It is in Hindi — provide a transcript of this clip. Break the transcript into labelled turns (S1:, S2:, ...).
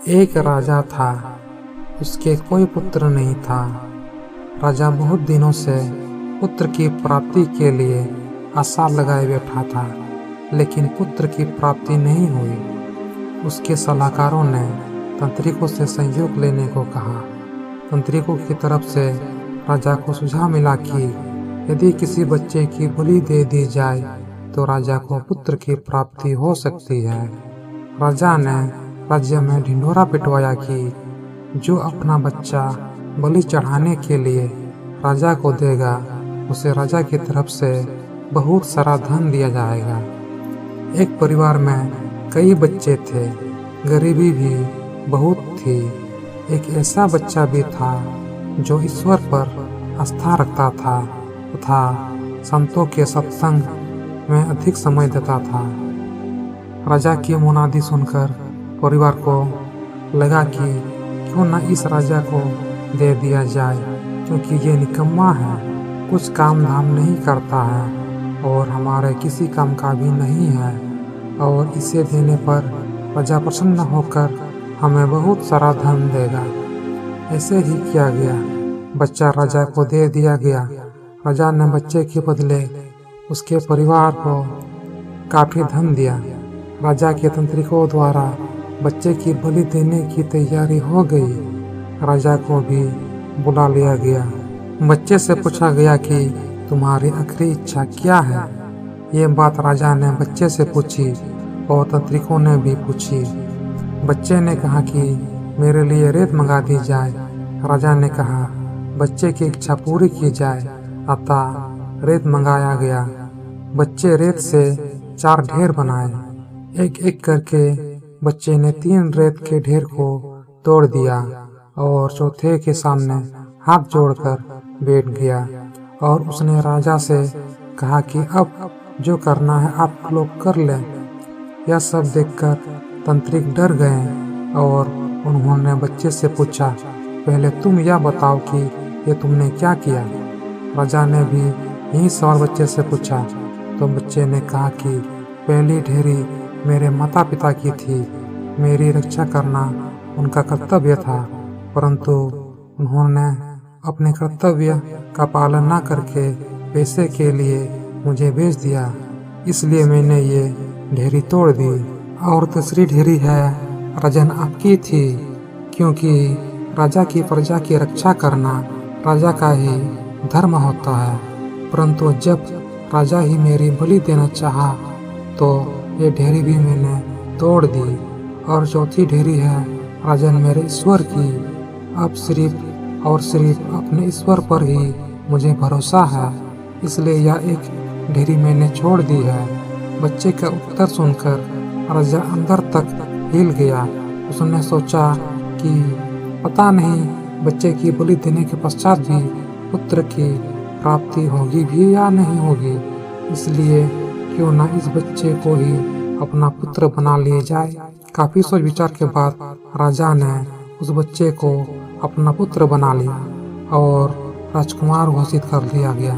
S1: एक राजा था, उसके कोई पुत्र नहीं था। राजा बहुत दिनों से पुत्र की प्राप्ति के लिए आशा लगाए बैठा था, लेकिन पुत्र की प्राप्ति नहीं हुई। उसके सलाहकारों ने तंत्रिकों से सहयोग लेने को कहा। तंत्रिकों की तरफ से राजा को सुझाव मिला कि यदि किसी बच्चे की बलि दे दी जाए तो राजा को पुत्र की प्राप्ति हो सकती है। राजा ने राज्य में ढिंढोरा पिटवाया कि जो अपना बच्चा बलि चढ़ाने के लिए राजा को देगा, उसे राजा की तरफ से बहुत सारा धन दिया जाएगा। एक परिवार में कई बच्चे थे, गरीबी भी बहुत थी। एक ऐसा बच्चा भी था जो ईश्वर पर आस्था रखता था तथा संतों के सत्संग में अधिक समय देता था। राजा की मुनादी सुनकर परिवार को लगा कि क्यों न इस राजा को दे दिया जाए, क्योंकि ये निकम्मा है, कुछ काम धाम नहीं करता है और हमारे किसी काम का भी नहीं है, और इसे देने पर राजा प्रसन्न होकर हमें बहुत सारा धन देगा। ऐसे ही किया गया, बच्चा राजा को दे दिया गया। राजा ने बच्चे के बदले उसके परिवार को काफी धन दिया। राजा के तंत्रिकों द्वारा बच्चे की बलि देने की तैयारी हो गई। राजा को भी बुला लिया गया। बच्चे से पूछा गया कि तुम्हारी आखिरी इच्छा क्या है। ये बात राजा ने बच्चे से पूछी और तंत्रिकों ने भी पूछी। बच्चे ने कहा कि मेरे लिए रेत मंगा दी जाए। राजा ने कहा बच्चे की इच्छा पूरी की जाए, अतः रेत मंगाया गया। बच्चे रेत से 4 ढेर बनाए। एक एक करके बच्चे ने 3 रेत के ढेर को तोड़ दिया और चौथे के सामने हाथ जोड़कर बैठ गया, और उसने राजा से कहा कि अब जो करना है आप लोग कर लें। यह सब देखकर तंत्रिक डर गए और उन्होंने बच्चे से पूछा, पहले तुम यह बताओ कि ये तुमने क्या किया। राजा ने भी यही सवाल बच्चे से पूछा, तो बच्चे ने कहा कि पहली ढेरी मेरे माता पिता की थी, मेरी रक्षा करना उनका कर्तव्य था, परंतु उन्होंने अपने कर्तव्य का पालन न करके पैसे के लिए मुझे बेच दिया, इसलिए मैंने ये ढेरी तोड़ दी। और दूसरी ढेरी है राजन आपकी थी, क्योंकि राजा की प्रजा की रक्षा करना राजा का ही धर्म होता है, परंतु जब राजा ही मेरी बलि देना चाहा तो ये ढेरी भी मैंने तोड़ दी। और चौथी ढेरी है राजन मेरे ईश्वर की। अब सिर्फ और सिर्फ अपने ईश्वर पर ही मुझे भरोसा है, इसलिए यह एक ढेरी मैंने छोड़ दी है। बच्चे का उत्तर सुनकर राजा अंदर तक हिल गया। उसने सोचा कि पता नहीं बच्चे की बलि देने के पश्चात भी पुत्र की प्राप्ति होगी भी या नहीं होगी, इसलिए क्यों न इस बच्चे को ही अपना पुत्र बना लिया जाए। काफी सोच विचार के बाद राजा ने उस बच्चे को अपना पुत्र बना लिया और राजकुमार घोषित कर दिया गया।